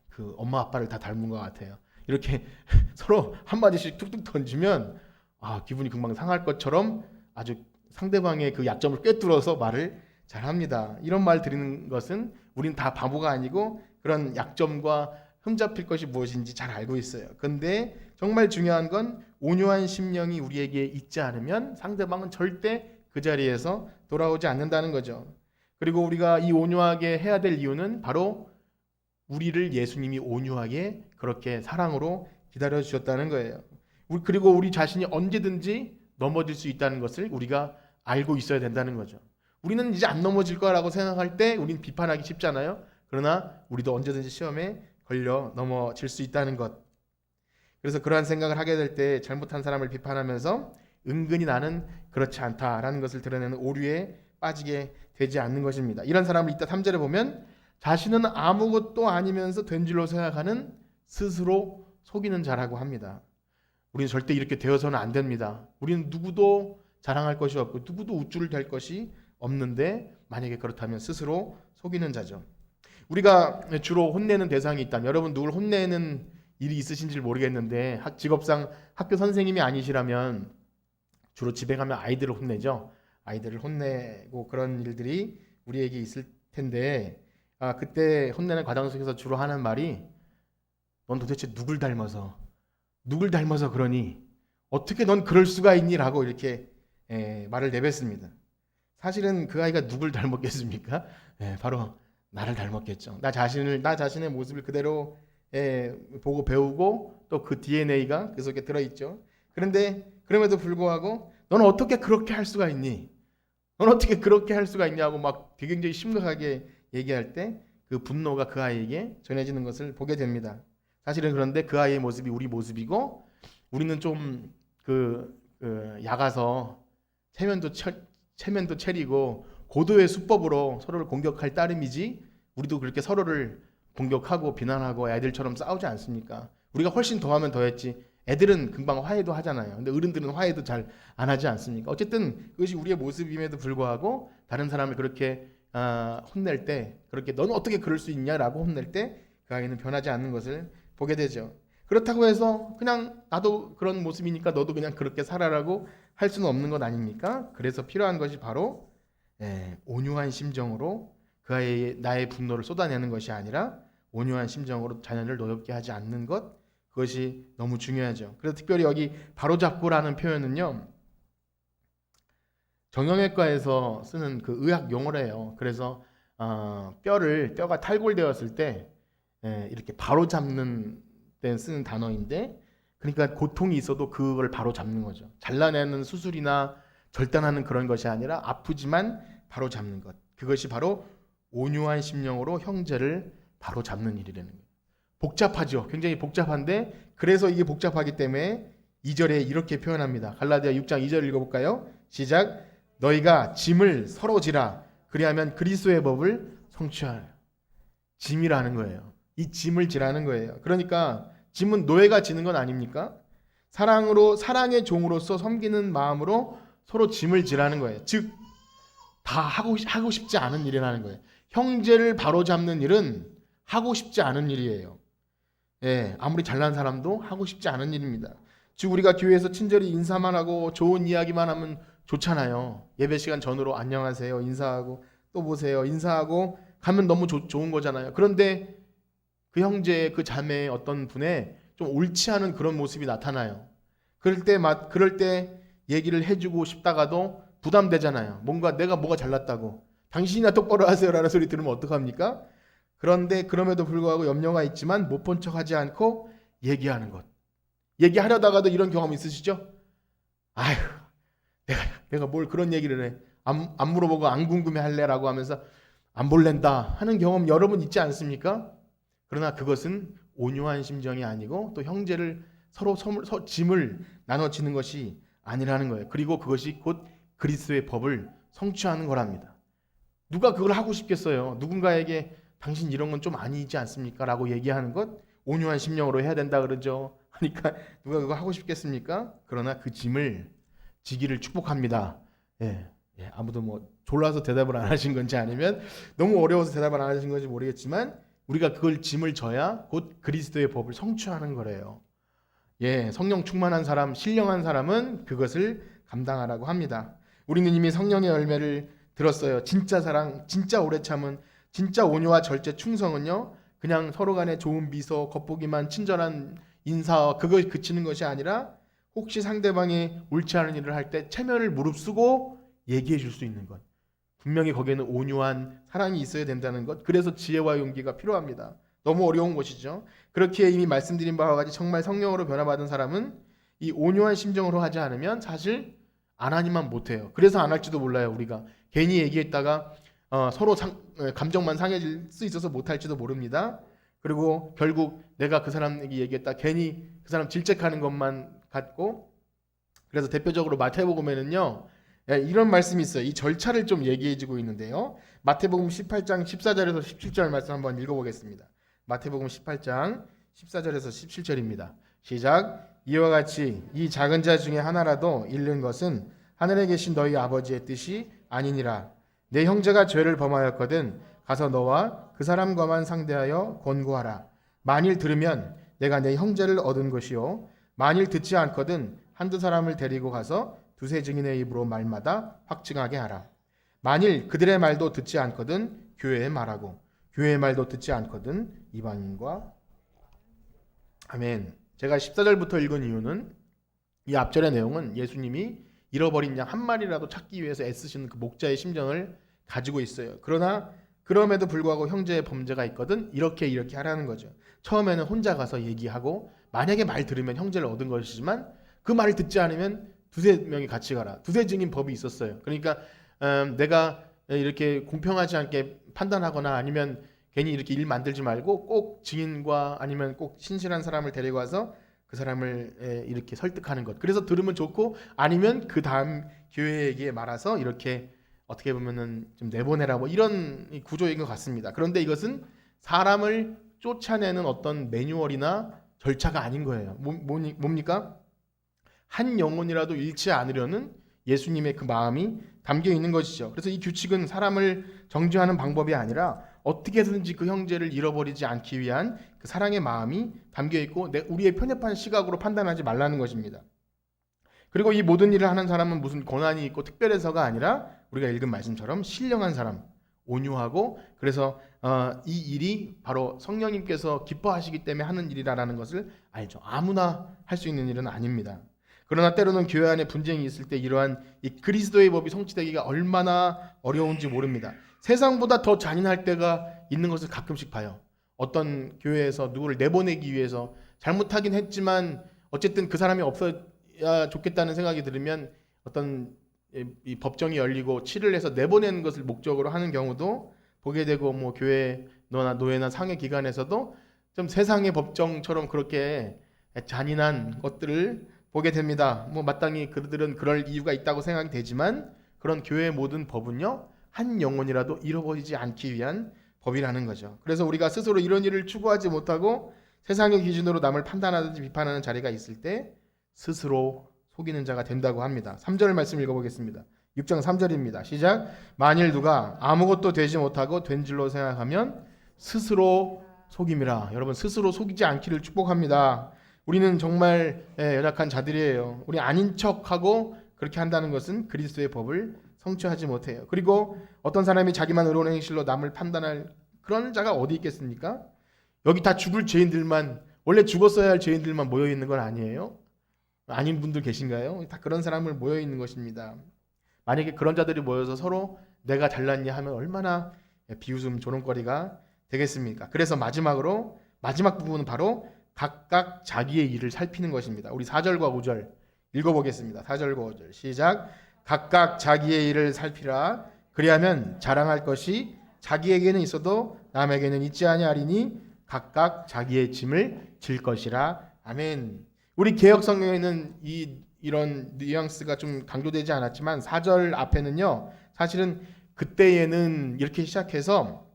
Speaker 1: 그 엄마 아빠를 다 닮은 것 같아요. 이렇게 서로 한마디씩 툭툭 던지면 기분이 금방 상할 것처럼 아주 상대방의 그 약점을 꿰뚫어서 말을 잘합니다. 이런 말 드리는 것은 우린 다 바보가 아니고 그런 약점과 흠잡힐 것이 무엇인지 잘 알고 있어요. 근데 정말 중요한 건 온유한 심령이 우리에게 있지 않으면 상대방은 절대 그 자리에서 돌아오지 않는다는 거죠. 그리고 우리가 이 온유하게 해야 될 이유는 바로 우리를 예수님이 온유하게 그렇게 사랑으로 기다려 주셨다는 거예요. 그리고 우리 자신이 언제든지 넘어질 수 있다는 것을 우리가 알고 있어야 된다는 거죠. 우리는 이제 안 넘어질 거라고 생각할 때 우린 비판하기 쉽잖아요. 그러나 우리도 언제든지 시험에 걸려 넘어질 수 있다는 것. 그래서 그러한 생각을 하게 될 때 잘못한 사람을 비판하면서 은근히 나는 그렇지 않다라는 것을 드러내는 오류에 빠지게 되지 않는 것입니다. 이런 사람을 이따 3절에 보면 자신은 아무것도 아니면서 된 줄로 생각하는 스스로 속이는 자라고 합니다. 우리는 절대 이렇게 되어서는 안 됩니다. 우리는 누구도 자랑할 것이 없고 누구도 우쭐을 댈 것이 없는데 만약에 그렇다면 스스로 속이는 자죠. 우리가 주로 혼내는 대상이 있다면 여러분 누굴 혼내는 일이 있으신지 모르겠는데 직업상 학교 선생님이 아니시라면 주로 집에 가면 아이들을 혼내죠. 아이들을 혼내고 그런 일들이 우리에게 있을 텐데 그때 혼내는 과정 속에서 주로 하는 말이 넌 도대체 누굴 닮아서 그러니 어떻게 넌 그럴 수가 있니? 라고 이렇게 말을 내뱉습니다. 사실은 그 아이가 누굴 닮았겠습니까? 바로 나를 닮았겠죠. 나 자신의 모습을 그대로 보고 배우고 또 그 DNA가 그 속에 들어있죠. 그런데 그럼에도 불구하고 너는 어떻게 그렇게 할 수가 있니? 넌 어떻게 그렇게 할 수가 있냐고 막 굉장히 심각하게 얘기할 때 그 분노가 그 아이에게 전해지는 것을 보게 됩니다. 사실은 그런데 그 아이의 모습이 우리 모습이고 우리는 좀 약아서 체면도 체리고 고도의 수법으로 서로를 공격할 따름이지 우리도 그렇게 서로를 공격하고 비난하고 애들처럼 싸우지 않습니까? 우리가 훨씬 더하면 더했지 애들은 금방 화해도 하잖아요. 근데 어른들은 화해도 잘 안 하지 않습니까? 어쨌든 그것이 우리의 모습임에도 불구하고 다른 사람을 그렇게 혼낼 때 그렇게 너는 어떻게 그럴 수 있냐라고 혼낼 때 그 아이는 변하지 않는 것을 보게 되죠. 그렇다고 해서 그냥 나도 그런 모습이니까 너도 그냥 그렇게 살아라고 할 수는 없는 것 아닙니까? 그래서 필요한 것이 바로 온유한 심정으로 그 아이의 나의 분노를 쏟아내는 것이 아니라 온유한 심정으로 자녀를 노엽게 하지 않는 것, 그것이 너무 중요하죠. 그래서 특별히 여기 바로잡고라는 표현은요, 정형외과에서 쓰는 그 의학 용어래요. 그래서 뼈가 탈골되었을 때 이렇게 바로잡는 때 쓰는 단어인데, 그러니까 고통이 있어도 그걸 바로잡는 거죠. 잘라내는 수술이나 절단하는 그런 것이 아니라 아프지만 바로잡는 것. 그것이 바로 온유한 심령으로 형제를 바로잡는 일이라는 거예요. 복잡하죠. 굉장히 복잡한데 그래서 이게 복잡하기 때문에 2절에 이렇게 표현합니다. 갈라디아 6장 2절 읽어볼까요? 시작. 너희가 짐을 서로 지라 그리하면 그리스도의 법을 성취하라. 짐이라는 거예요. 이 짐을 지라는 거예요. 그러니까 짐은 노예가 지는 건 아닙니까? 사랑으로 사랑의 종으로서 섬기는 마음으로 서로 짐을 지라는 거예요. 즉 다 하고 싶지 않은 일이라는 거예요. 형제를 바로잡는 일은 하고 싶지 않은 일이에요. 예, 아무리 잘난 사람도 하고 싶지 않은 일입니다. 즉 우리가 교회에서 친절히 인사만 하고 좋은 이야기만 하면 좋잖아요. 예배 시간 전으로 안녕하세요 인사하고 또 보세요 인사하고 가면 너무 좋은 거잖아요. 그런데 그 형제 그 자매의 어떤 분의 좀 옳지 않은 그런 모습이 나타나요. 그럴 때 얘기를 해주고 싶다가도 부담되잖아요. 뭔가 내가 뭐가 잘났다고 당신이나 똑바로 하세요라는 소리 들으면 어떡합니까? 그런데 그럼에도 불구하고 염려가 있지만 못 본 척하지 않고 얘기하는 것. 얘기하려다가도 이런 경험 있으시죠? 아휴, 내가 뭘 그런 얘기를 해. 안 물어보고 안 궁금해 할래라고 하면서 안 볼랜다 하는 경험 여러분 있지 않습니까? 그러나 그것은 온유한 심정이 아니고 또 형제를 서로 짐을 나눠지는 것이 아니라는 거예요. 그리고 그것이 곧 그리스도의 법을 성취하는 거랍니다. 누가 그걸 하고 싶겠어요? 누군가에게 당신 이런 건 좀 아니지 않습니까? 라고 얘기하는 것 온유한 심령으로 해야 된다 그러죠. 그러니까 누가 그거 하고 싶겠습니까? 그러나 그 짐을 지기를 축복합니다. 예, 아무도 뭐 졸라서 대답을 안 하신 건지 아니면 너무 어려워서 대답을 안 하신 건지 모르겠지만 우리가 그걸 짐을 져야 곧 그리스도의 법을 성취하는 거래요. 예, 성령 충만한 사람, 신령한 사람은 그것을 감당하라고 합니다. 우리는 이미 성령의 열매를 들었어요. 진짜 사랑, 진짜 오래 참은, 진짜 온유와 절제, 충성은요 그냥 서로 간에 좋은 미소, 겉보기만 친절한 인사 그거에 그치는 것이 아니라 혹시 상대방이 옳지 않은 일을 할 때 체면을 무릅쓰고 얘기해 줄 수 있는 것. 분명히 거기에는 온유한 사랑이 있어야 된다는 것. 그래서 지혜와 용기가 필요합니다. 너무 어려운 것이죠. 그렇게 이미 말씀드린 바와 같이 정말 성령으로 변화받은 사람은 이 온유한 심정으로 하지 않으면 사실 안 하니만 못해요. 그래서 안 할지도 몰라요. 우리가 괜히 얘기했다가 서로 감정만 상해질 수 있어서 못할지도 모릅니다. 그리고 결국 내가 그 사람에게 얘기했다 괜히 그 사람 질책하는 것만 같고 그래서 대표적으로 마태복음에는요 이런 말씀이 있어요. 이 절차를 좀 얘기해주고 있는데요. 마태복음 18장 14절에서 17절 말씀 한번 읽어보겠습니다. 마태복음 18장 14절에서 17절입니다. 시작. 이와 같이 이 작은 자 중에 하나라도 잃는 것은 하늘에 계신 너희 아버지의 뜻이 아니니라. 내 형제가 죄를 범하였거든 가서 너와 그 사람과만 상대하여 권고하라. 만일 들으면 내가 내 형제를 얻은 것이요 만일 듣지 않거든 한두 사람을 데리고 가서 두세 증인의 입으로 말마다 확증하게 하라. 만일 그들의 말도 듣지 않거든 교회에 말하고 교회의 말도 듣지 않거든 이방인과 아멘. 제가 14절부터 읽은 이유는 이 앞절의 내용은 예수님이 잃어버린 양 한 마리라도 찾기 위해서 애쓰시는 그 목자의 심정을 가지고 있어요. 그러나 그럼에도 불구하고 형제의 범죄가 있거든 이렇게 하라는 거죠. 처음에는 혼자 가서 얘기하고 만약에 말 들으면 형제를 얻은 것이지만 그 말을 듣지 않으면 두세 명이 같이 가라. 두세 증인 법이 있었어요. 그러니까 내가 이렇게 공평하지 않게 판단하거나 아니면 괜히 이렇게 일 만들지 말고 꼭 증인과 아니면 꼭 신실한 사람을 데리고 와서 그 사람을 이렇게 설득하는 것. 그래서 들으면 좋고 아니면 그 다음 교회에게 말아서 이렇게 어떻게 보면은 좀 내보내라 뭐 이런 구조인 것 같습니다. 그런데 이것은 사람을 쫓아내는 어떤 매뉴얼이나 절차가 아닌 거예요. 뭡니까? 한 영혼이라도 잃지 않으려는 예수님의 그 마음이 담겨 있는 것이죠. 그래서 이 규칙은 사람을 정죄하는 방법이 아니라 어떻게든지 그 형제를 잃어버리지 않기 위한 그 사랑의 마음이 담겨 있고 우리의 편협한 시각으로 판단하지 말라는 것입니다. 그리고 이 모든 일을 하는 사람은 무슨 권한이 있고 특별해서가 아니라 우리가 읽은 말씀처럼 신령한 사람, 온유하고 그래서 이 일이 바로 성령님께서 기뻐하시기 때문에 하는 일이라는 것을 알죠. 아무나 할 수 있는 일은 아닙니다. 그러나 때로는 교회 안에 분쟁이 있을 때 이러한 이 그리스도의 법이 성취되기가 얼마나 어려운지 모릅니다. 세상보다 더 잔인할 때가 있는 것을 가끔씩 봐요. 어떤 교회에서 누구를 내보내기 위해서 잘못하긴 했지만 어쨌든 그 사람이 없어야 좋겠다는 생각이 들으면 어떤 이 법정이 열리고 치를 해서 내보내는 것을 목적으로 하는 경우도 보게 되고 뭐 교회 노예나 상해 기관에서도 좀 세상의 법정처럼 그렇게 잔인한 것들을 보게 됩니다. 뭐 마땅히 그들은 그럴 이유가 있다고 생각이 되지만 그런 교회의 모든 법은요 한 영혼이라도 잃어버리지 않기 위한 법이라는 거죠. 그래서 우리가 스스로 이런 일을 추구하지 못하고 세상의 기준으로 남을 판단하든지 비판하는 자리가 있을 때 스스로 속이는 자가 된다고 합니다. 3절 말씀 읽어보겠습니다. 6장 3절입니다. 시작. 만일 누가 아무것도 되지 못하고 된 줄로 생각하면 스스로 속임이라. 여러분, 스스로 속이지 않기를 축복합니다. 우리는 정말 연약한 자들이에요. 우리 아닌 척하고 그렇게 한다는 것은 그리스도의 법을 성취하지 못해요. 그리고 어떤 사람이 자기만 의로운 행실로 남을 판단할 그런 자가 어디 있겠습니까? 여기 다 죽을 죄인들만, 원래 죽었어야 할 죄인들만 모여 있는 건 아니에요? 아닌 분들 계신가요? 다 그런 사람을 모여 있는 것입니다. 만약에 그런 자들이 모여서 서로 내가 잘났냐 하면 얼마나 비웃음 조롱거리가 되겠습니까? 그래서 마지막으로, 마지막 부분은 바로 각각 자기의 일을 살피는 것입니다. 우리 4절과 5절 읽어보겠습니다. 4절과 5절 시작. 각각 자기의 일을 살피라. 그리하면 자랑할 것이 자기에게는 있어도 남에게는 있지 아니하리니 각각 자기의 짐을 질 것이라. 아멘. 우리 개역 성경에는 이런 뉘앙스가 좀 강조되지 않았지만 4절 앞에는요, 사실은 그때에는 이렇게 시작해서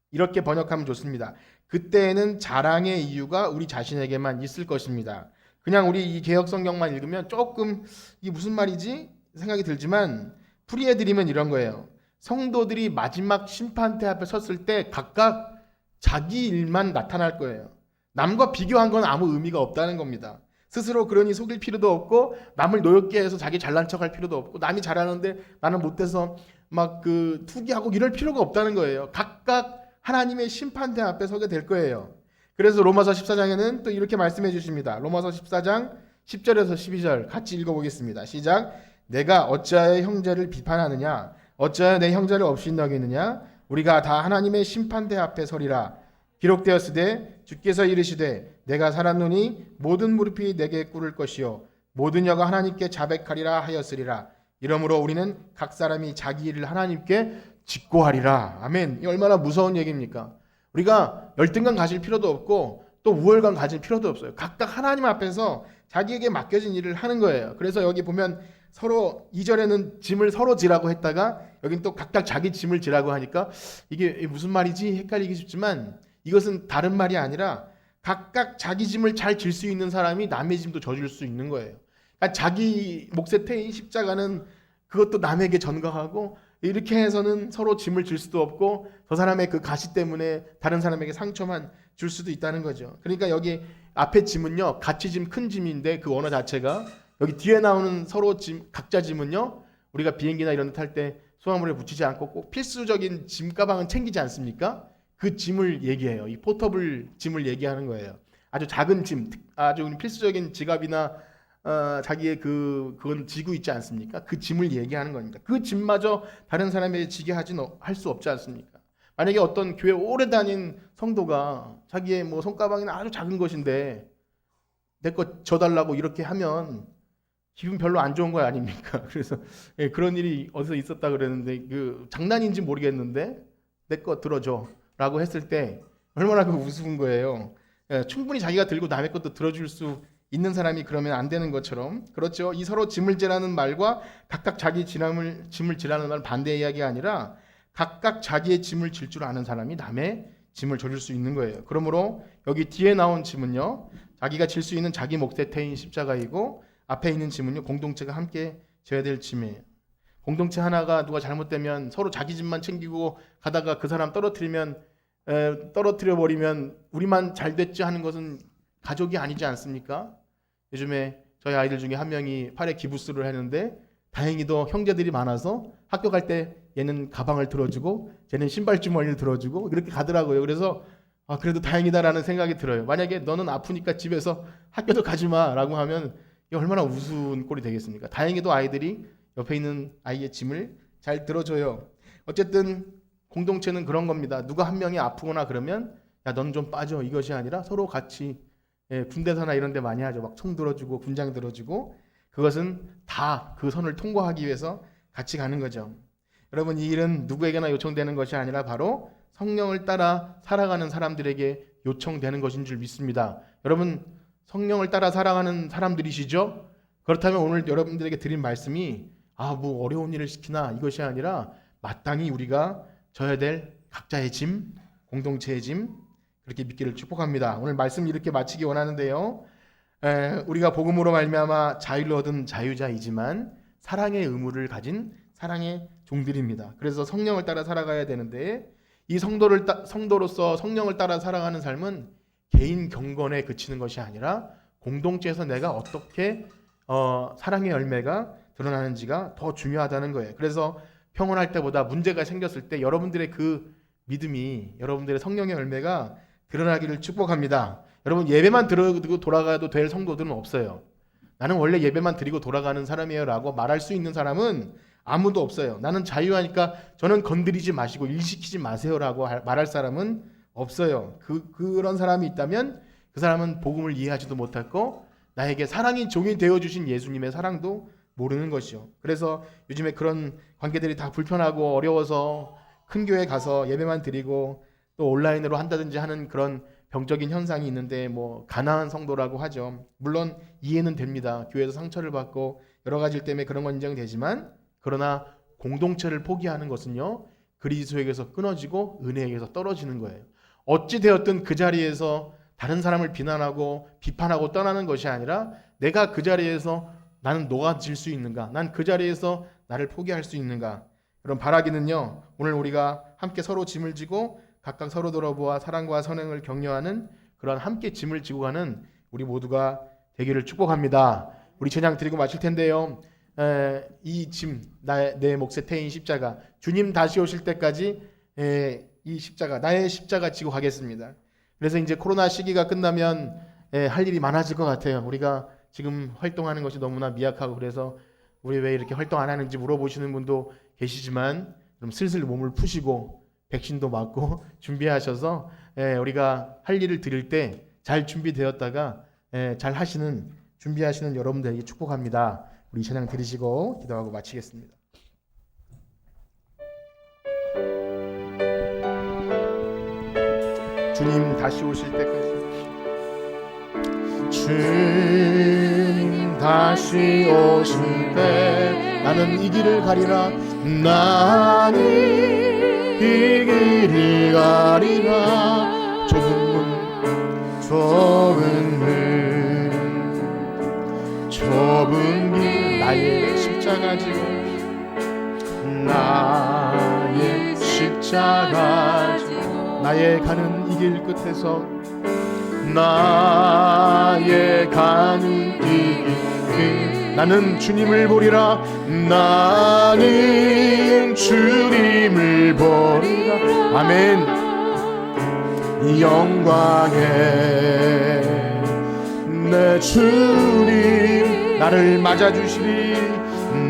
Speaker 1: 이렇게 번역하면 좋습니다. 그때에는 자랑의 이유가 우리 자신에게만 있을 것입니다. 그냥 우리 이 개역 성경만 읽으면 조금 이게 무슨 말이지 생각이 들지만 풀이해드리면 이런 거예요. 성도들이 마지막 심판대 앞에 섰을 때 각각 자기 일만 나타날 거예요. 남과 비교한 건 아무 의미가 없다는 겁니다. 스스로 그러니 속일 필요도 없고 남을 노엽게 해서 자기 잘난 척할 필요도 없고 남이 잘하는데 나는 못해서 막 그 투기하고 이럴 필요가 없다는 거예요. 각각 하나님의 심판대 앞에 서게 될 거예요. 그래서 로마서 14장에는 또 이렇게 말씀해 주십니다. 로마서 14장 10절에서 12절 같이 읽어보겠습니다. 시작. 내가 어찌하여 형제를 비판하느냐? 어찌하여 내 형제를 업신여기느냐? 우리가 다 하나님의 심판대 앞에 서리라. 기록되었으되 주께서 이르시되 내가 살았노니 모든 무릎이 내게 꿇을 것이요 모든 여가 하나님께 자백하리라 하였으리라. 이러므로 우리는 각 사람이 자기 일을 하나님께 직고하리라. 아멘. 이 얼마나 무서운 얘기입니까? 우리가 열등감 가질 필요도 없고 또 우월감 가질 필요도 없어요. 각각 하나님 앞에서 자기에게 맡겨진 일을 하는 거예요. 그래서 여기 보면 서로 2절에는 짐을 서로 지라고 했다가 여긴 또 각각 자기 짐을 지라고 하니까 이게 무슨 말이지 헷갈리기 쉽지만 이것은 다른 말이 아니라 각각 자기 짐을 잘 질 수 있는 사람이 남의 짐도 져줄 수 있는 거예요. 그러니까 자기 몫에 태인 십자가는 그것도 남에게 전가하고 이렇게 해서는 서로 짐을 질 수도 없고 저 사람의 그 가시 때문에 다른 사람에게 상처만 줄 수도 있다는 거죠. 그러니까 여기 앞에 짐은요, 같이 짐 큰 짐인데 그 원어 자체가 여기 뒤에 나오는 서로 짐 각자 짐은요, 우리가 비행기나 이런 데 탈 때 수화물에 붙이지 않고 꼭 필수적인 짐 가방은 챙기지 않습니까? 그 짐을 얘기해요. 이 포터블 짐을 얘기하는 거예요. 아주 작은 짐, 아주 필수적인 지갑이나 자기의 그건 지고 있지 않습니까? 그 짐을 얘기하는 겁니다. 그 짐마저 다른 사람에게 지게 할 수 없지 않습니까? 만약에 어떤 교회 오래 다닌 성도가 자기의 뭐 손가방이나 아주 작은 것인데 내 거 줘달라고 이렇게 하면 기분 별로 안 좋은 거 아닙니까? 그래서 그런 일이 어디서 있었다 그랬는데 그 장난인지 모르겠는데 내 거 들어줘라고 했을 때 얼마나 그 우스운 거예요. 충분히 자기가 들고 남의 것도 들어줄 수 있는 사람이 그러면 안 되는 것처럼 그렇죠. 이 서로 짐을 지라는 말과 각각 자기 짐을 지라는 말은 반대 이야기가 아니라 각각 자기의 짐을 질 줄 아는 사람이 남의 짐을 져줄 수 있는 거예요. 그러므로 여기 뒤에 나온 짐은요, 자기가 질 수 있는 자기 몫에 태인 십자가이고 앞에 있는 짐은요, 공동체가 함께 져야 될 짐이에요. 공동체 하나가 누가 잘못되면 서로 자기 짐만 챙기고 가다가 그 사람 떨어뜨려 버리면 우리만 잘 됐지 하는 것은 가족이 아니지 않습니까? 요즘에 저희 아이들 중에 한 명이 팔에 기부스를 했는데 다행히도 형제들이 많아서 학교 갈 때 얘는 가방을 들어주고 쟤는 신발 주머니를 들어주고 이렇게 가더라고요. 그래서 그래도 다행이다라는 생각이 들어요. 만약에 너는 아프니까 집에서 학교도 가지 마라고 하면 이게 얼마나 우스운 꼴이 되겠습니까? 다행히도 아이들이 옆에 있는 아이의 짐을 잘 들어줘요. 어쨌든 공동체는 그런 겁니다. 누가 한 명이 아프거나 그러면 야, 넌 좀 빠져 이것이 아니라 서로 같이 군대사나 이런 데 많이 하죠. 막 총 들어주고 군장 들어주고 그것은 다 그 선을 통과하기 위해서 같이 가는 거죠. 여러분, 이 일은 누구에게나 요청되는 것이 아니라 바로 성령을 따라 살아가는 사람들에게 요청되는 것인 줄 믿습니다. 여러분, 성령을 따라 살아가는 사람들이시죠? 그렇다면 오늘 여러분들에게 드린 말씀이 뭐 어려운 일을 시키나 이것이 아니라 마땅히 우리가 져야 될 각자의 짐, 공동체의 짐 그렇게 믿기를 축복합니다. 오늘 말씀 이렇게 마치기 원하는데요. 우리가 복음으로 말미암아 자유를 얻은 자유자이지만 사랑의 의무를 가진 사랑의 종들입니다. 그래서 성령을 따라 살아가야 되는데 이 성도로서 성령을 따라 살아가는 삶은 개인 경건에 그치는 것이 아니라 공동체에서 내가 어떻게 사랑의 열매가 드러나는지가 더 중요하다는 거예요. 그래서 평온할 때보다 문제가 생겼을 때 여러분들의 그 믿음이, 여러분들의 성령의 열매가 드러나기를 축복합니다. 여러분, 예배만 드리고 돌아가도 될 성도들은 없어요. 나는 원래 예배만 드리고 돌아가는 사람이에요 라고 말할 수 있는 사람은 아무도 없어요. 나는 자유하니까 저는 건드리지 마시고 일시키지 마세요 라고 말할 사람은 없어요. 그런 사람이 있다면 그 사람은 복음을 이해하지도 못했고 나에게 사랑의 종이 되어주신 예수님의 사랑도 모르는 것이요. 그래서 요즘에 그런 관계들이 다 불편하고 어려워서 큰 교회 가서 예배만 드리고 또 온라인으로 한다든지 하는 그런 병적인 현상이 있는데 뭐 가난한 성도라고 하죠. 물론 이해는 됩니다. 교회에서 상처를 받고 여러 가지 때문에 그런 건 인정되지만 그러나 공동체를 포기하는 것은요 그리스도에게서 끊어지고 은혜에게서 떨어지는 거예요. 어찌 되었든 그 자리에서 다른 사람을 비난하고 비판하고 떠나는 것이 아니라 내가 그 자리에서 나는 녹아질 수 있는가? 난 그 자리에서 나를 포기할 수 있는가? 그런 바라기는요 오늘 우리가 함께 서로 짐을 지고 각각 서로 돌아보아 사랑과 선행을 격려하는 그런 함께 짐을 지고 가는 우리 모두가 되기를 축복합니다. 우리 찬양 드리고 마칠 텐데요. 이 짐, 내 몫에 태인 십자가, 주님 다시 오실 때까지 이 십자가, 나의 십자가 지고 가겠습니다. 그래서 이제 코로나 시기가 끝나면 할 일이 많아질 것 같아요. 우리가 지금 활동하는 것이 너무나 미약하고 그래서 우리 왜 이렇게 활동 안 하는지 물어보시는 분도 계시지만 좀 슬슬 몸을 푸시고 백신도 맞고 준비하셔서 우리가 할 일을 드릴 때 잘 준비되었다가 잘 하시는 준비하시는 여러분들에게 축복합니다. 우리 찬양 드리시고 기도하고 마치겠습니다. 주님 다시 오실 때까지 주님 다시 오실 때 나는 이 길을 가리라 나는 이 길을 가리라 좁은 길 나의 십자가 지고 나의 십자가 지고 나의 가는 이 길 끝에서 나의 가는 이 길 나는 주님을 보리라 나는 주님을 보리라 아멘 영광에 내 주님 나를 맞아주시리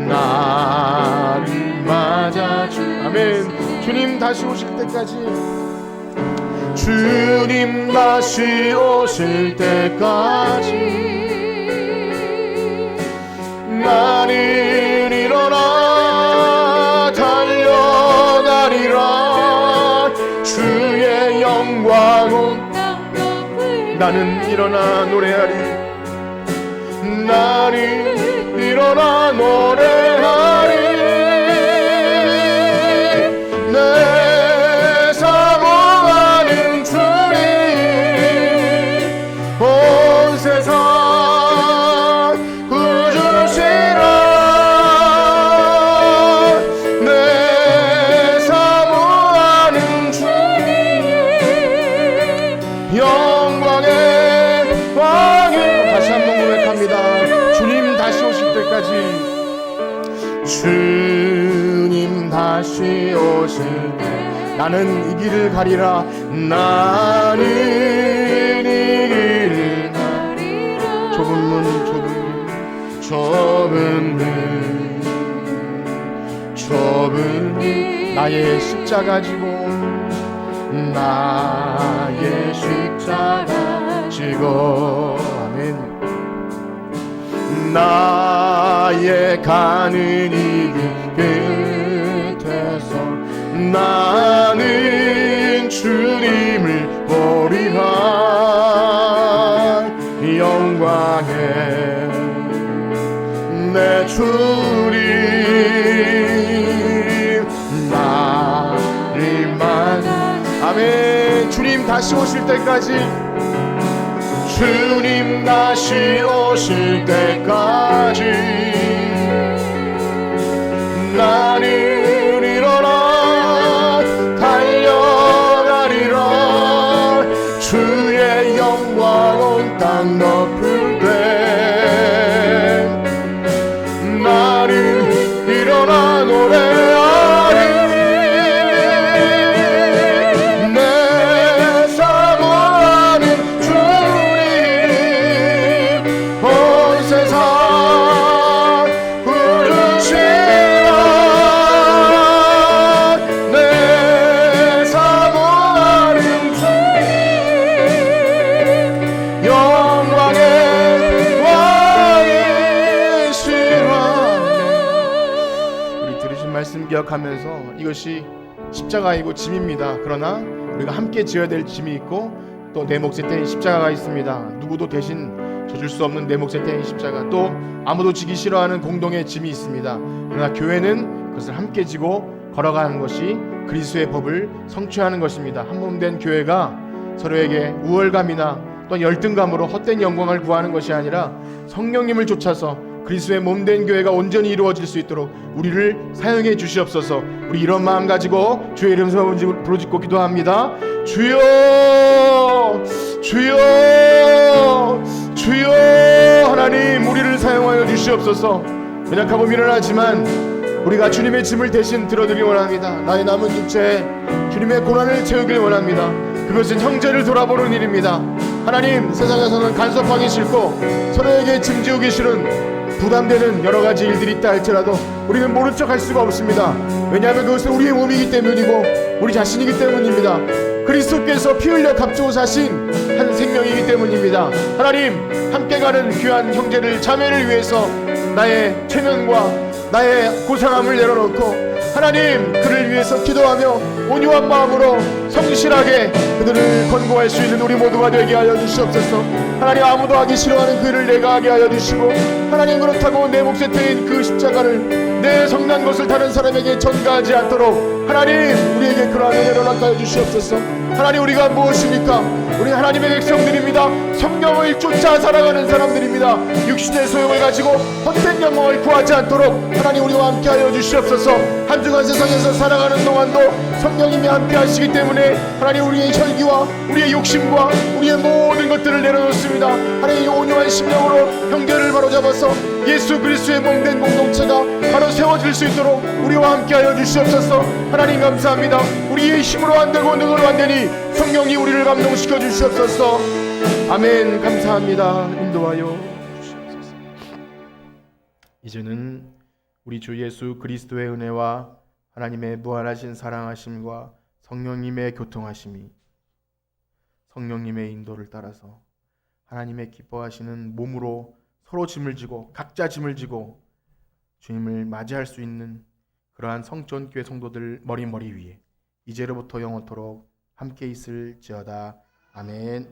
Speaker 1: 나를 맞아주 아멘 주님 다시 오실 때까지 주님 다시 오실 때까지 나는 일어나 달려가리라 주의 영광 나는 일어나 노래하리 나는 일어나 노래하리 내 사모하는 주님 온 세상 구주시라 내 사모하는 주님 영광의 왕이 다시 한번 고백합니다. 주님 다시 오실 때까지 주님 다시 오실 때 나는 이 길을 가리라 나는 이 길을 가리라 좁은 길 나의 십자가 지고 나의 십자가 지고 아멘 나의 가는 이 길 끝에서 나는 주님을 보리라 영광에 내 주님 나를 만 아멘 주님 다시 오실 때까지 주님 다시 오실 때까지 나는 일어나 달려가리라. 주의 영광 온 땅 높을 때 나는 일어나 노래하리. 내 사모하는 주님 온 세상 부르시라. 내 사모하는 주님 영광의 왕이시라. 우리 들으신 말씀 기억하면서 이것이 십자가이고 짐입니다. 그러나 우리가 함께 지어야 될 짐이 있고 또 내 몫에 떼인 십자가가 있습니다. 누구도 대신 져줄 수 없는 내 몫에 떼인 십자가, 또 아무도 지기 싫어하는 공동의 짐이 있습니다. 그러나 교회는 그것을 함께 지고 걸어가는 것이 그리스도의 법을 성취하는 것입니다. 한 몸 된 교회가 서로에게 우월감이나 또 열등감으로 헛된 영광을 구하는 것이 아니라 성령님을 쫓아서 그리스도의 몸된 교회가 온전히 이루어질 수 있도록 우리를 사용해 주시옵소서. 우리 이런 마음 가지고 주의 이름으로 부르짖고 기도합니다. 주여, 주여, 주여. 하나님, 우리를 사용하여 주시옵소서. 연약하고 미련하지만 우리가 주님의 짐을 대신 들어드리기 원합니다. 나의 남은 육체에 주님의 고난을 채우길 원합니다. 그것은 형제를 돌아보는 일입니다. 하나님, 세상에서는 간섭하기 싫고 서로에게 짐 지우기 싫은 부담되는 여러 가지 일들이 있다 할지라도 우리는 모른 척 할 수가 없습니다. 왜냐하면 그것은 우리의 몸이기 때문이고 우리 자신이기 때문입니다. 그리스도께서 피 흘려 값주고 사신 한 생명이기 때문입니다. 하나님, 함께 가는 귀한 형제를 자매를 위해서 나의 체면과 나의 고상함을 내려놓고 하나님, 그를 위해서 기도하며 온유한 마음으로 성실하게 그들을 권고할 수 있는 우리 모두가 되게 하여 주시옵소서. 하나님, 아무도 하기 싫어하는 그 일을 내가 하게 하여 주시고, 하나님, 그렇다고 내 몫에 떼인 그 십자가를 내 성난 것을 다른 사람에게 전가하지 않도록 하나님, 우리에게 그러한 은혜를 허락하여 주시옵소서. 하나님, 우리가 무엇입니까? 우리 하나님의 백성들입니다. 성령을 쫓아 살아가는 사람들입니다. 육신의 소욕을 가지고 헛된 영광을 구하지 않도록 하나님, 우리와 함께하여 주시옵소서. 한 주간 세상에서 살아가는 동안도 성령님이 함께 하시기 때문에 하나님, 우리의 혈기와 우리의 욕심과 우리의 모든 것들을 내려놓습니다. 하나님, 온유한 심령으로 형제를 바로잡아서 예수 그리스도의 몸된 공동체가 바로 세워질 수 있도록 우리와 함께하여 주시옵소서. 하나님, 감사합니다. 우리의 힘으로 안 되고 능으로 안 되니 성령이 우리를 감동시켜 주시옵소서. 아멘. 감사합니다. 인도하여 주시옵소서. 이제는 우리 주 예수 그리스도의 은혜와 하나님의 무한하신 사랑하심과 성령님의 교통하심이 성령님의 인도를 따라서 하나님의 기뻐하시는 몸으로 서로 짐을 지고 각자 짐을 지고 주님을 맞이할 수 있는 그러한 성전교회 성도들 머리 위에 이제로부터 영원토록 함께 있을지어다. 아멘.